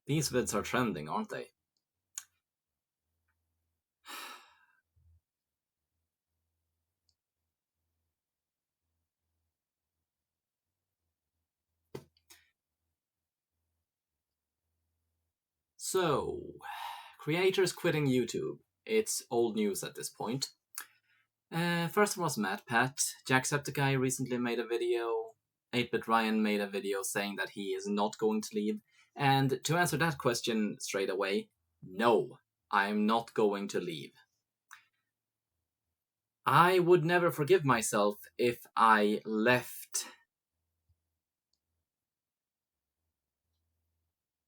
These vids are trending, aren't they? So, creators quitting YouTube. It's old news at this point. First was MatPat. Jacksepticeye recently made a video. 8-Bit Ryan made a video saying that he is not going to leave. And to answer that question straight away, no, I'm not going to leave. I would never forgive myself if I left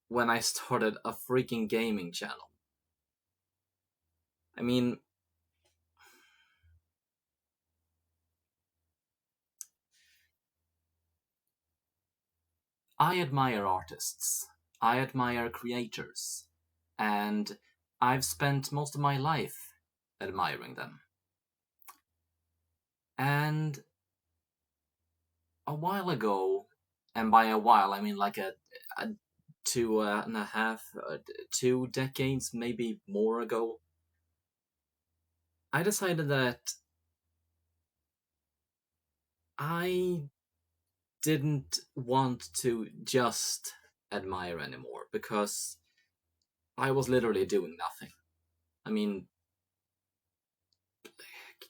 when I started a freaking gaming channel. I mean, I admire artists, I admire creators, and I've spent most of my life admiring them. And a while ago, and by a while I mean like a 2 decades, maybe more ago, I decided that I didn't want to just admire anymore, because I was literally doing nothing. I mean,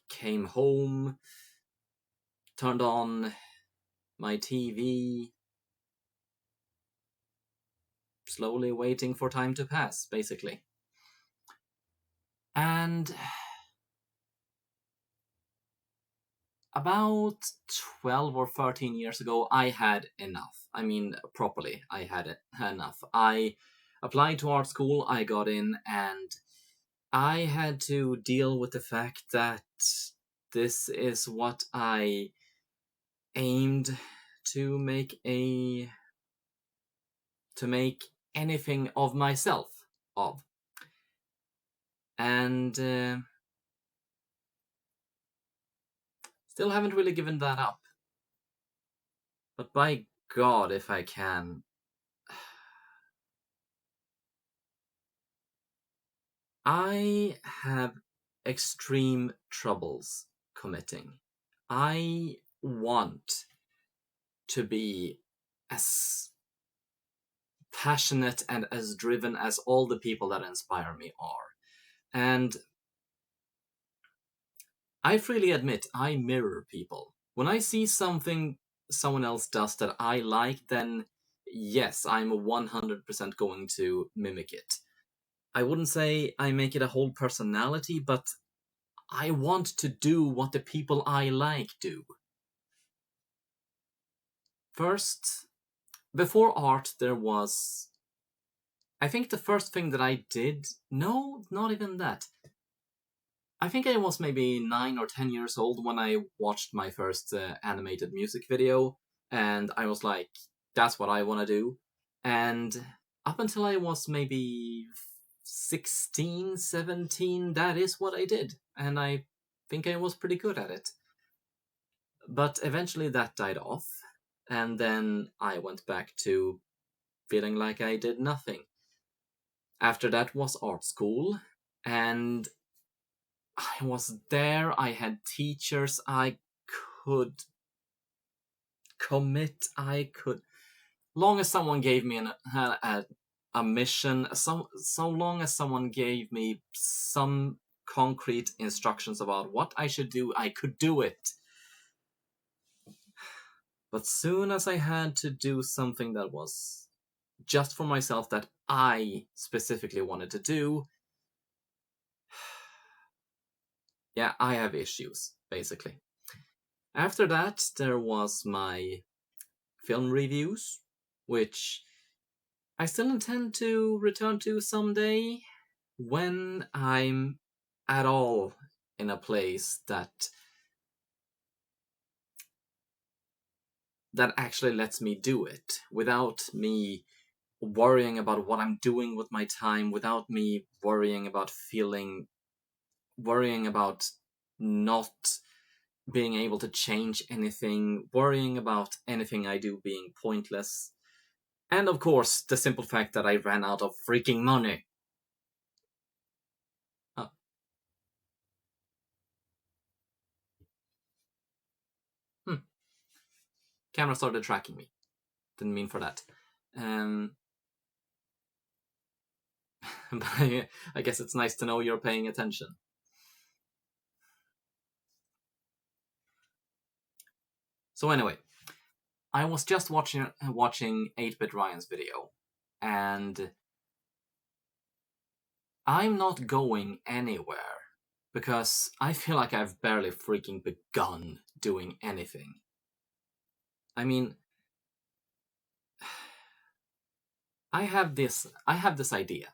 came home, turned on my TV, slowly waiting for time to pass, basically. And about 12 or 13 years ago, I had enough. I mean, properly, I had enough. I applied to art school, I got in, and I had to deal with the fact that this is what I aimed to make anything of myself of. And still haven't really given that up. But by God, if I can, I have extreme troubles committing. I want to be as passionate and as driven as all the people that inspire me are. And I freely admit I mirror people. When I see something someone else does that I like, then yes, I'm 100% going to mimic it. I wouldn't say I make it a whole personality, but I want to do what the people I like do. First, before art, there was... I think the first thing that I did... No, not even that. I think I was maybe 9 or 10 years old when I watched my first animated music video, and I was like, that's what I want to do. And up until I was maybe 16, 17, that is what I did. And I think I was pretty good at it. But eventually that died off, and then I went back to feeling like I did nothing. After that was art school, and I was there, I had teachers, I could commit, I could... Long as someone gave me a mission, so long as someone gave me some concrete instructions about what I should do, I could do it. But soon as I had to do something that was just for myself, that I specifically wanted to do, yeah, I have issues, basically. After that, there was my film reviews, which I still intend to return to someday when I'm at all in a place that actually lets me do it, without me worrying about what I'm doing with my time, without me worrying about not being able to change anything, worrying about anything I do being pointless. And of course, the simple fact that I ran out of freaking money. Oh. Camera started tracking me. Didn't mean for that. But I guess it's nice to know you're paying attention. So anyway, I was just watching 8-Bit Ryan's video, and I'm not going anywhere because I feel like I've barely freaking begun doing anything. I mean, I have this idea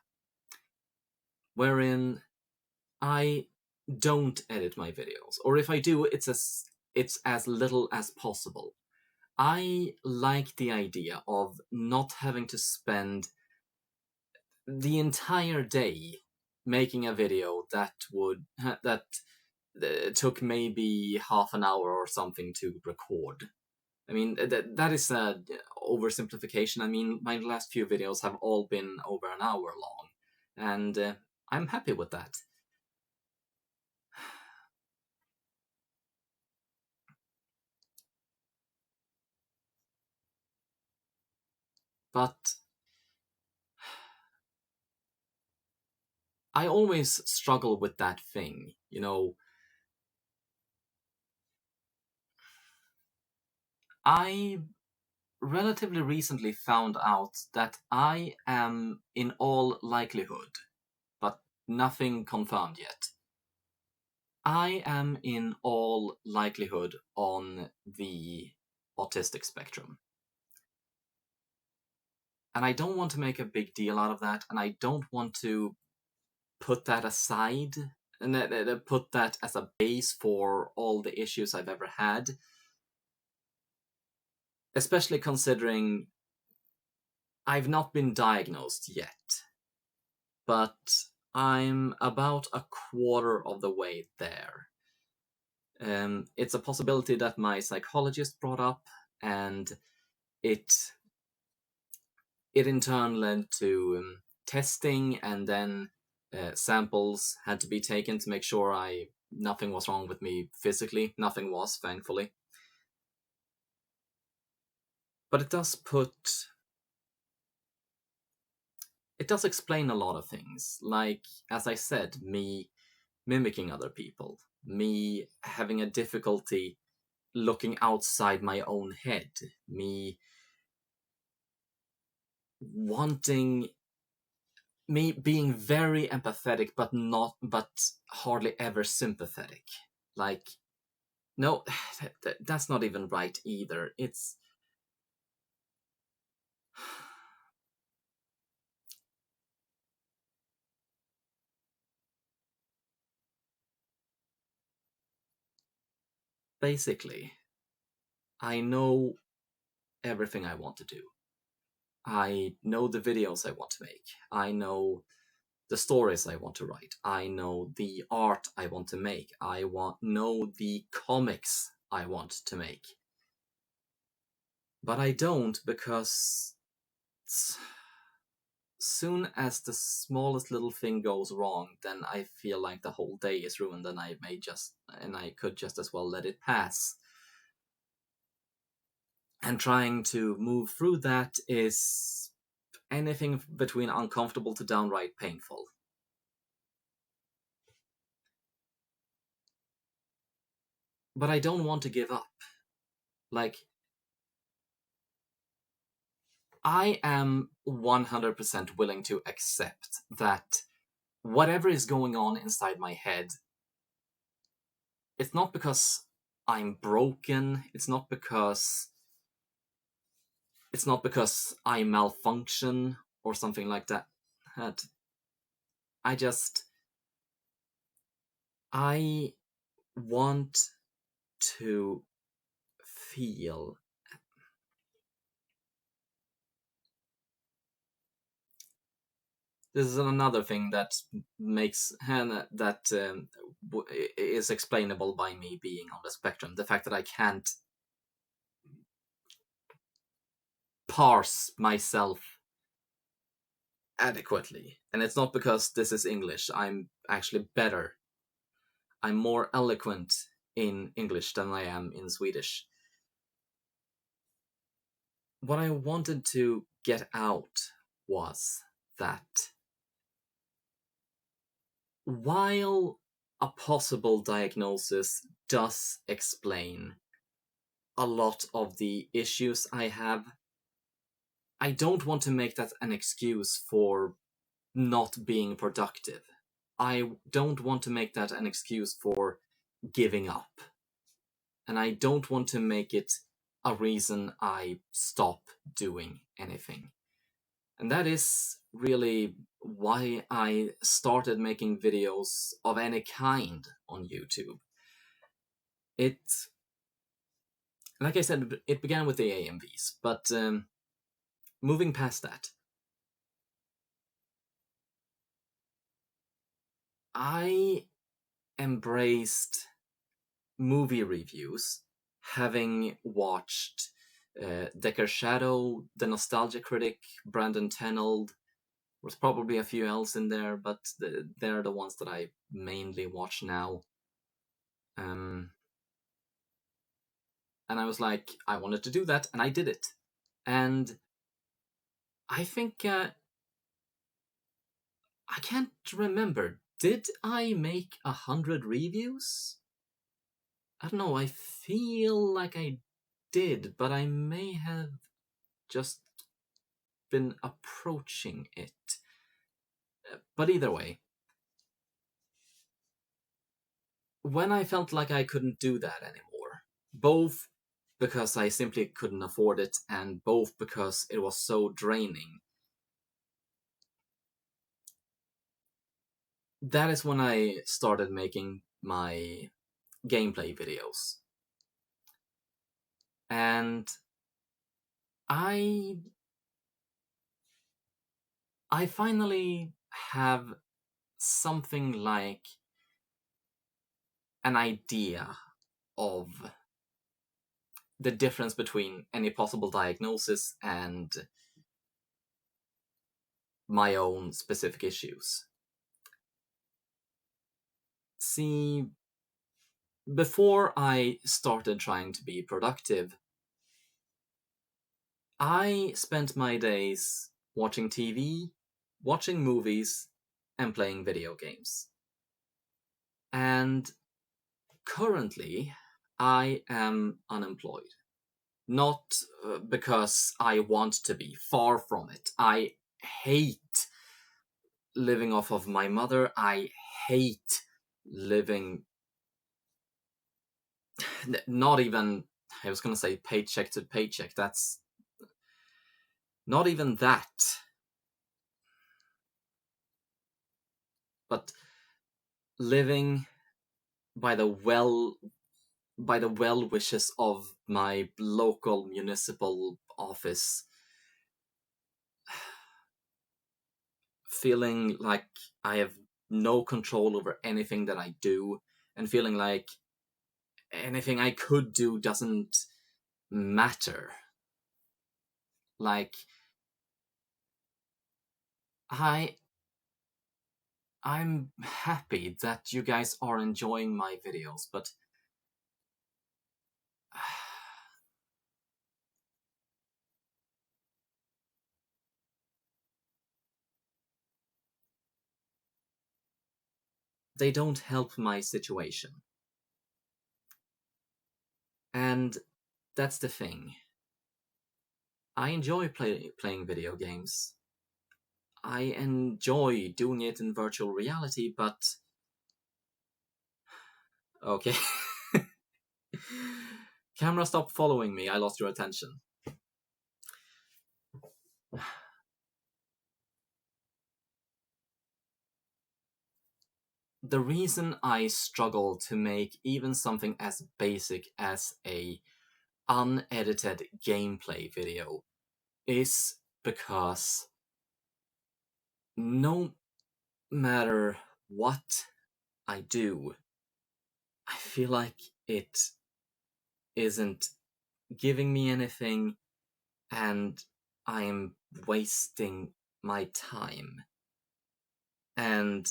wherein I don't edit my videos, or if I do, it's as little as possible. I like the idea of not having to spend the entire day making a video that took maybe half an hour or something to record. I mean, that is a oversimplification. I mean, my last few videos have all been over an hour long, and I'm happy with that. But I always struggle with that thing, you know. I relatively recently found out that I am, in all likelihood, but nothing confirmed yet, I am in all likelihood on the autistic spectrum. And I don't want to make a big deal out of that, and I don't want to put that aside and put that as a base for all the issues I've ever had. Especially considering I've not been diagnosed yet, but I'm about a quarter of the way there. It's a possibility that my psychologist brought up, and it in turn led to testing, and then samples had to be taken to make sure nothing was wrong with me physically. Nothing was, thankfully. But it does explain a lot of things. Like, as I said, me mimicking other people, me having a difficulty looking outside my own head, me being very empathetic but hardly ever sympathetic. Like, no, that's not even right either. It's basically, I know everything I want to do. I know the videos I want to make. I know the stories I want to write. I know the art I want to make. I know the comics I want to make. But I don't, because soon as the smallest little thing goes wrong, then I feel like the whole day is ruined, and I could just as well let it pass. And trying to move through that is anything between uncomfortable to downright painful. But I don't want to give up. Like, I am 100% willing to accept that whatever is going on inside my head, it's not because I'm broken, it's not because I malfunction or something like that. I want to feel. This is another thing that makes is explainable by me being on the spectrum. The fact that I can't parse myself adequately. And it's not because this is English. I'm actually better. I'm more eloquent in English than I am in Swedish. What I wanted to get out was that while a possible diagnosis does explain a lot of the issues I have, I don't want to make that an excuse for not being productive. I don't want to make that an excuse for giving up. And I don't want to make it a reason I stop doing anything. And that is really why I started making videos of any kind on YouTube. It, like I said, it began with the AMVs, but moving past that, I embraced movie reviews, having watched Decker Shadow, The Nostalgia Critic, Brandon Tenold. There's probably a few else in there, but they're the ones that I mainly watch now. And I was like, I wanted to do that, and I did it. And I think, I can't remember, did I make 100 reviews? I don't know, I feel like I did, but I may have just been approaching it. But either way, when I felt like I couldn't do that anymore, both because I simply couldn't afford it and both because it was so draining, that is when I started making my gameplay videos. And I finally have something like an idea of the difference between any possible diagnosis and my own specific issues. See, before I started trying to be productive, I spent my days watching TV, watching movies, and playing video games. And currently, I am unemployed. Not because I want to be, far from it. I hate living off of my mother. I hate living, not even, I was going to say paycheck to paycheck. That's not even that. But living by the well wishes of my local municipal office, feeling like I have no control over anything that I do, and feeling like anything I could do doesn't matter. Like, I'm happy that you guys are enjoying my videos, but they don't help my situation. And that's the thing. I enjoy playing video games. I enjoy doing it in virtual reality, but... Okay. Camera, stop following me. I lost your attention. The reason I struggle to make even something as basic as a unedited gameplay video is because no matter what I do, I feel like it isn't giving me anything, and I am wasting my time. And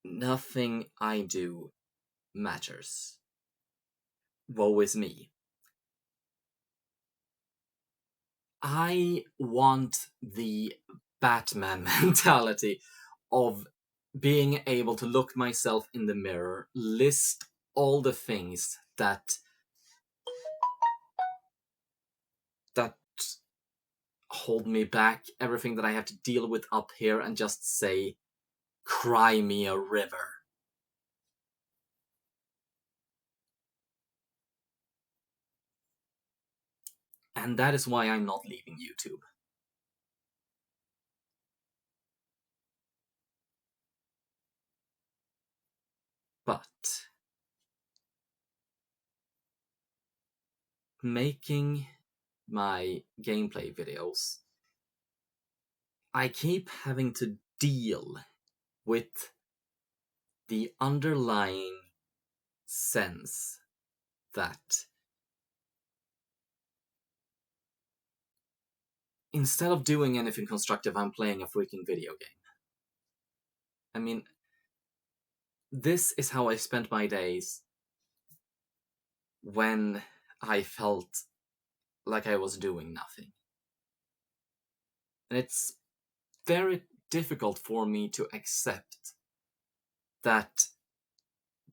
nothing I do matters. Woe is me. I want the Batman mentality of being able to look myself in the mirror, list all the things that hold me back, everything that I have to deal with up here, and just say, cry me a river. And that is why I'm not leaving YouTube. But making my gameplay videos, I keep having to deal with the underlying sense that instead of doing anything constructive, I'm playing a freaking video game. I mean, this is how I spent my days when I felt like I was doing nothing. And it's very difficult for me to accept that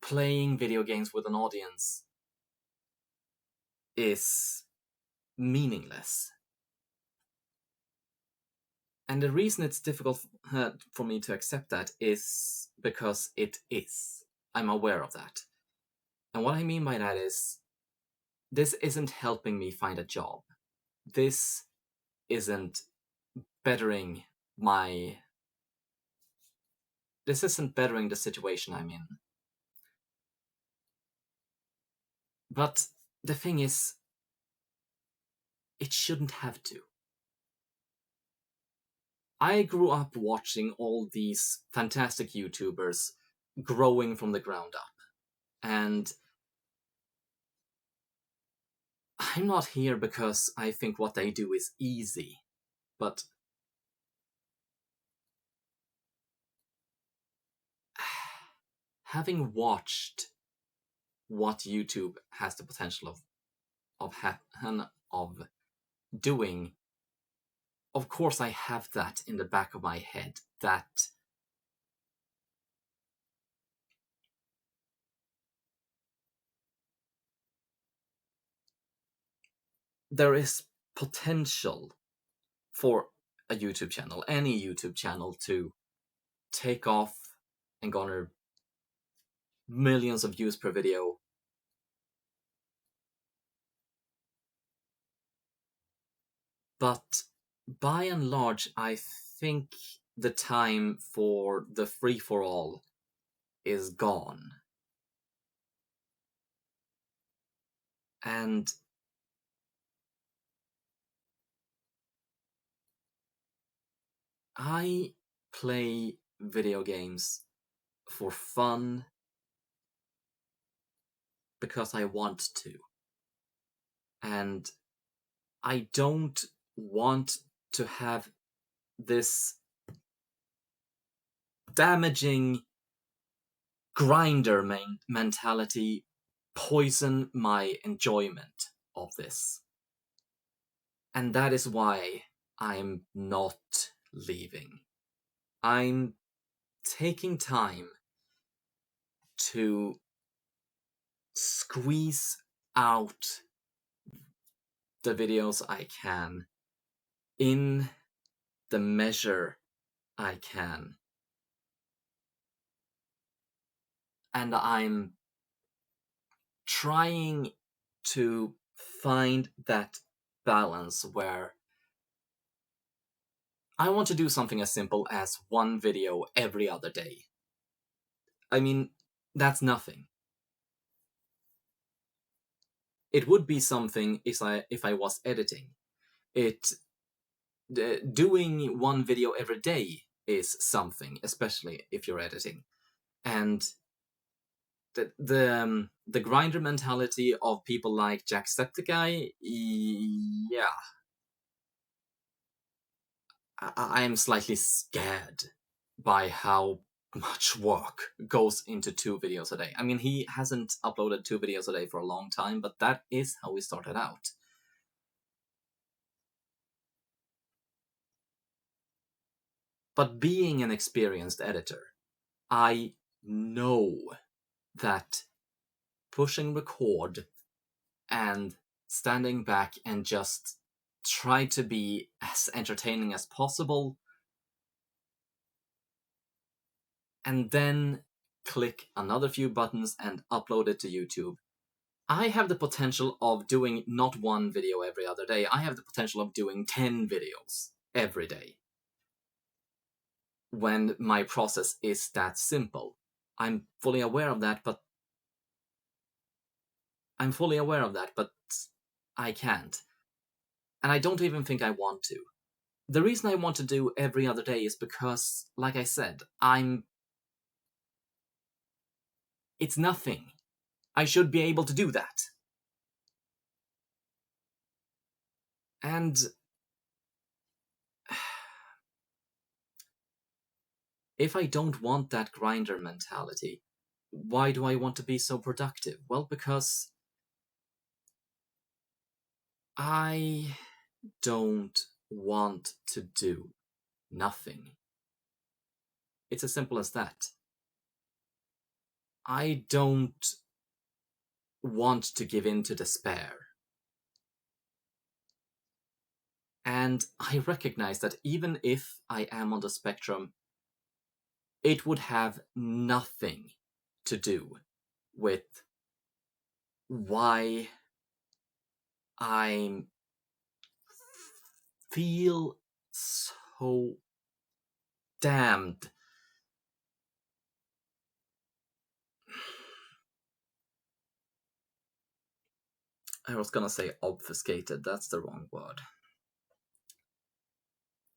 playing video games with an audience is meaningless. And the reason it's difficult for me to accept that is because it is. I'm aware of that. And what I mean by that is, this isn't helping me find a job. This isn't bettering my... This isn't bettering the situation I'm in. But the thing is, it shouldn't have to. I grew up watching all these fantastic YouTubers growing from the ground up. And I'm not here because I think what they do is easy, but having watched what YouTube has the potential of doing, of course I have that in the back of my head, that there is potential for a YouTube channel, any YouTube channel, to take off and garner millions of views per video. But by and large, I think the time for the free-for-all is gone. And I play video games for fun because I want to. And I don't want to have this damaging grinder mentality poison my enjoyment of this. And that is why I'm not leaving. I'm taking time to squeeze out the videos I can in the measure I can. And I'm trying to find that balance where I want to do something as simple as one video every other day. I mean, that's nothing. It would be something if I was editing. Doing one video every day is something, especially if you're editing. And the grinder mentality of people like Jacksepticeye, yeah, I am slightly scared by how much work goes into 2 videos a day. I mean, he hasn't uploaded 2 videos a day for a long time, but that is how we started out. But being an experienced editor, I know that pushing record and standing back and just try to be as entertaining as possible, and then click another few buttons and upload it to YouTube. I have the potential of doing not 1 video every other day. I have the potential of doing 10 videos every day when my process is that simple. I'm fully aware of that, but I can't. And I don't even think I want to. The reason I want to do every other day is because, like I said, it's nothing. I should be able to do that. And if I don't want that grinder mentality, why do I want to be so productive? Well, because I don't want to do nothing. It's as simple as that. I don't want to give in to despair. And I recognize that even if I am on the spectrum, it would have nothing to do with why I feel so damned. I was gonna say obfuscated, that's the wrong word.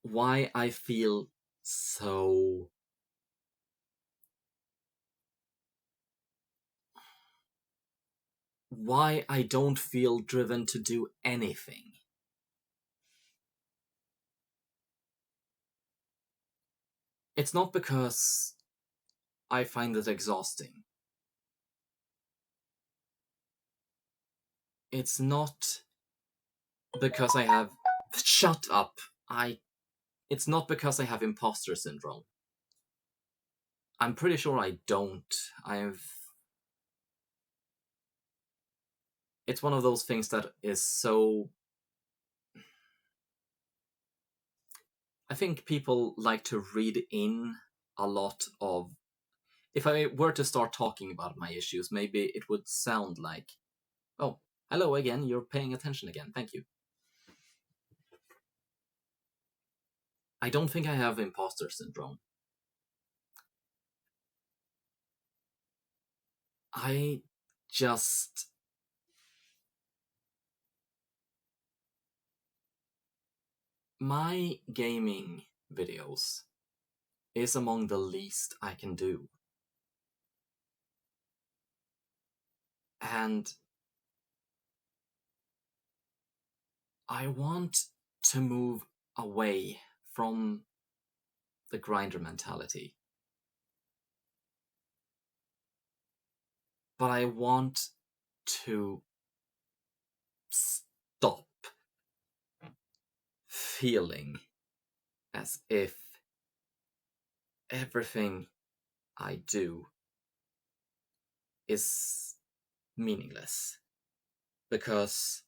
Why I feel so... why I don't feel driven to do anything. It's not because I find it exhausting. It's not because I have... Shut up! It's not because I have imposter syndrome. I'm pretty sure I don't. It's one of those things that is so... I think people like to read in a lot of... If I were to start talking about my issues, maybe it would sound like, oh, hello again, you're paying attention again, thank you. I don't think I have imposter syndrome. I just... my gaming videos is among the least I can do. And I want to move away from the grinder mentality. But I want to stop feeling as if everything I do is meaningless. Because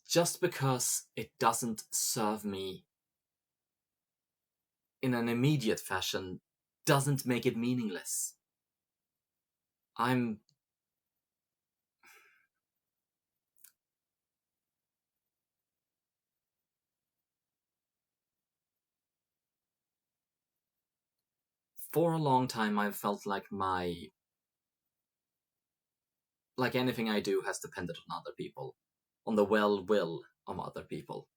just because it doesn't serve me in an immediate fashion doesn't make it meaningless. For a long time I've felt like anything I do has depended on other people, on the will of other people.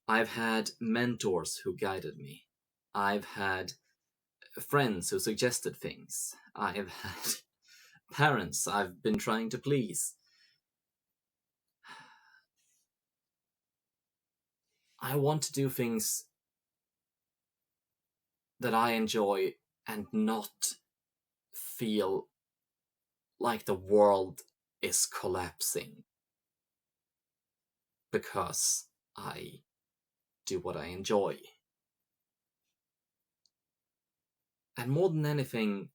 I've had mentors who guided me. I've had friends who suggested things. I've had parents I've been trying to please. I want to do things that I enjoy and not feel like the world is collapsing because I do what I enjoy. And more than anything,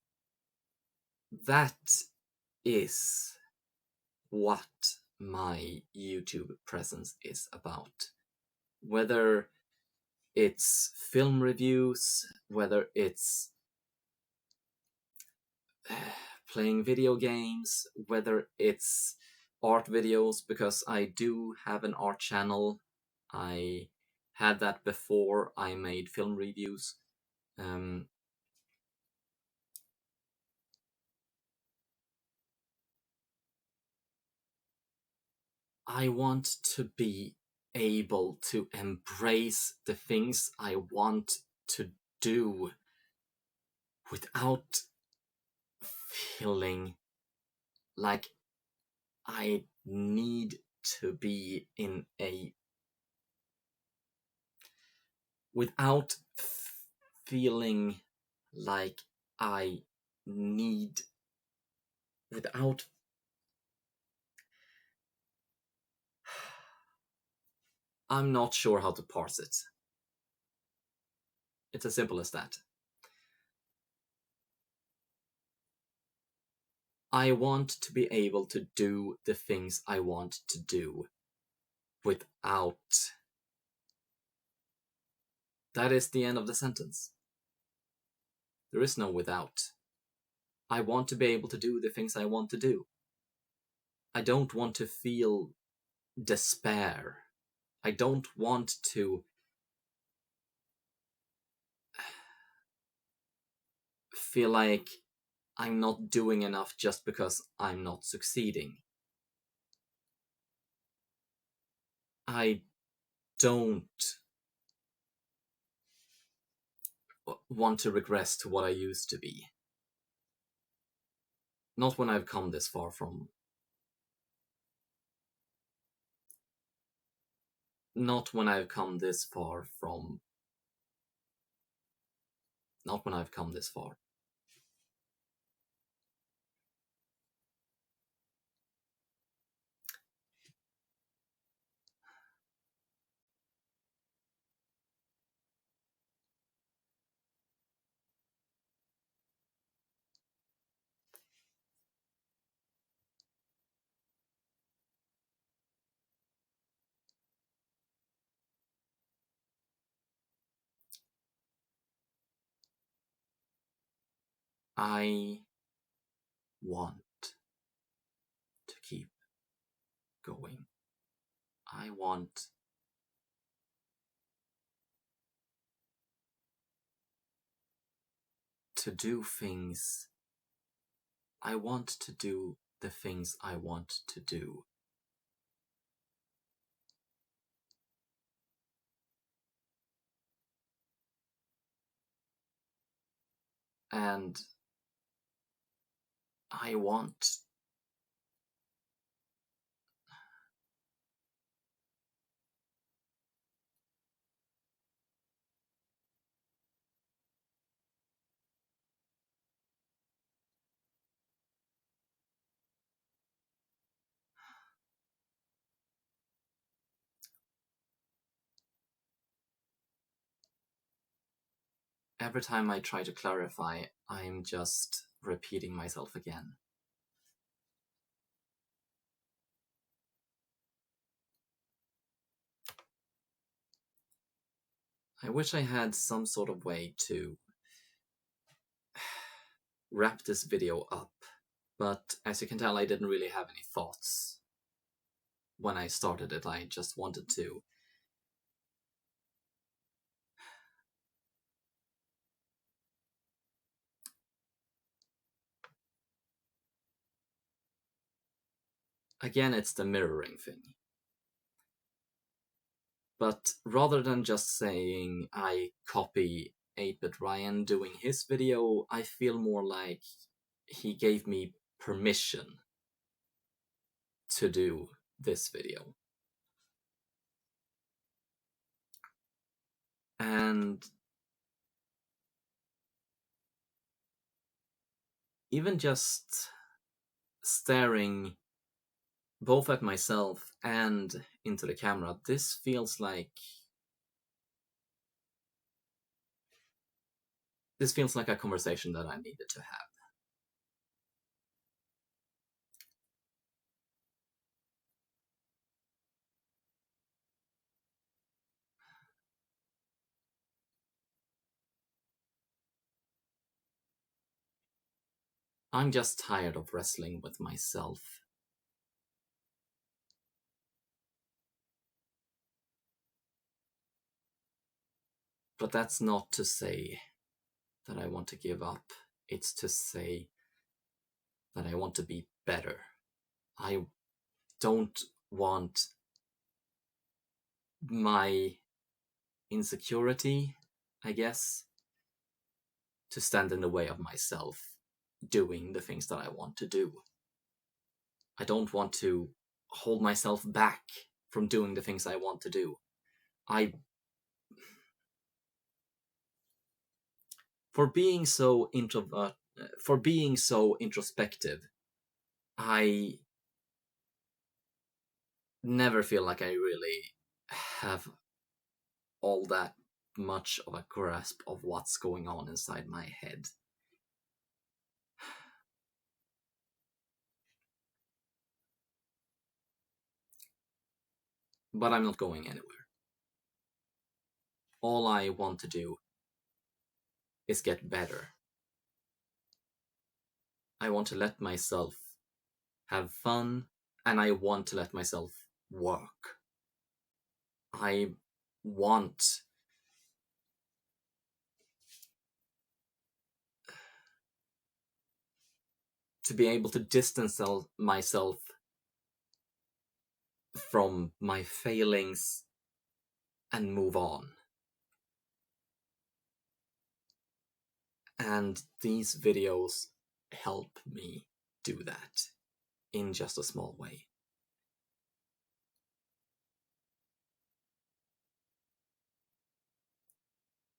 that is what my YouTube presence is about. Whether it's film reviews, whether it's playing video games, whether it's art videos, because I do have an art channel. I had that before I made film reviews. I want to be able to embrace the things I want to do without feeling like I need to be in a... without feeling like I need... without... I'm not sure how to parse it. It's as simple as that. I want to be able to do the things I want to do without... That is the end of the sentence. There is no without. I want to be able to do the things I want to do. I don't want to feel despair. I don't want to feel like I'm not doing enough just because I'm not succeeding. I don't want to regress to what I used to be. Not when I've come this far from... Not when I've come this far from... Not when I've come this far. I want to keep going. I want to do things. I want to do the things I want to do. And I want... Every time I try to clarify, I'm just repeating myself again. I wish I had some sort of way to wrap this video up, but as you can tell, I didn't really have any thoughts when I started it. I just wanted to again, it's the mirroring thing. But rather than just saying I copy 8-Bit Ryan doing his video, I feel more like he gave me permission to do this video. And even just staring both at myself and into the camera, this feels like a conversation that I needed to have. I'm just tired of wrestling with myself. But that's not to say that I want to give up. It's to say that I want to be better. I don't want my insecurity, I guess, to stand in the way of myself doing the things that I want to do. I don't want to hold myself back from doing the things I want to do. For being so introspective, I never feel like I really have all that much of a grasp of what's going on inside my head. But I'm not going anywhere. All I want to do is get better. I want to let myself have fun, and I want to let myself work. I want to be able to distance myself from my failings and move on. And these videos help me do that in just a small way.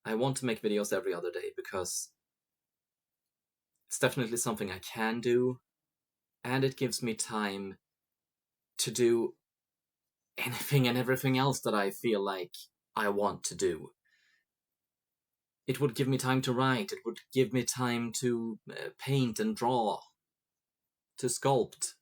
I want to make videos every other day because it's definitely something I can do, and it gives me time to do anything and everything else that I feel like I want to do. It would give me time to write, it would give me time to paint and draw, to sculpt.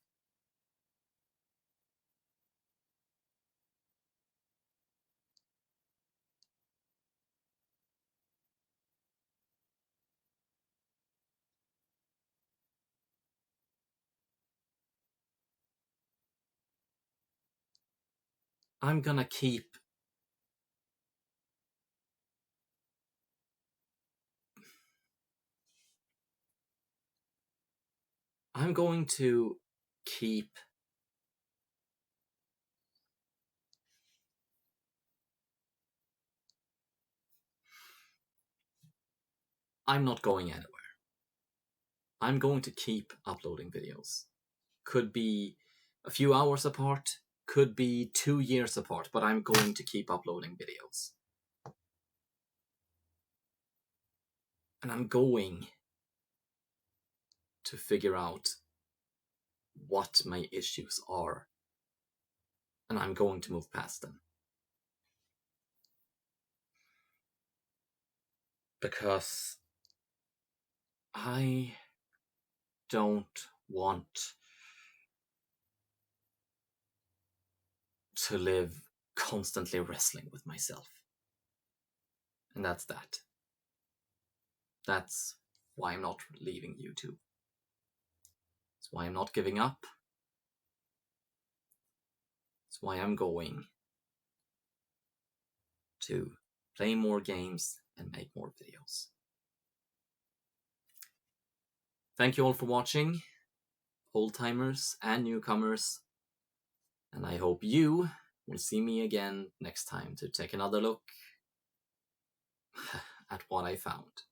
I'm going to keep I'm not going anywhere. I'm going to keep uploading videos. Could be a few hours apart, could be 2 years apart, but I'm going to keep uploading videos. And I'm going to figure out what my issues are. And I'm going to move past them. Because I don't want to live constantly wrestling with myself. And that's that. That's why I'm not leaving YouTube. That's why I'm not giving up. That's why I'm going to play more games and make more videos. Thank you all for watching, old-timers and newcomers, and I hope you will see me again next time to take another look at what I found.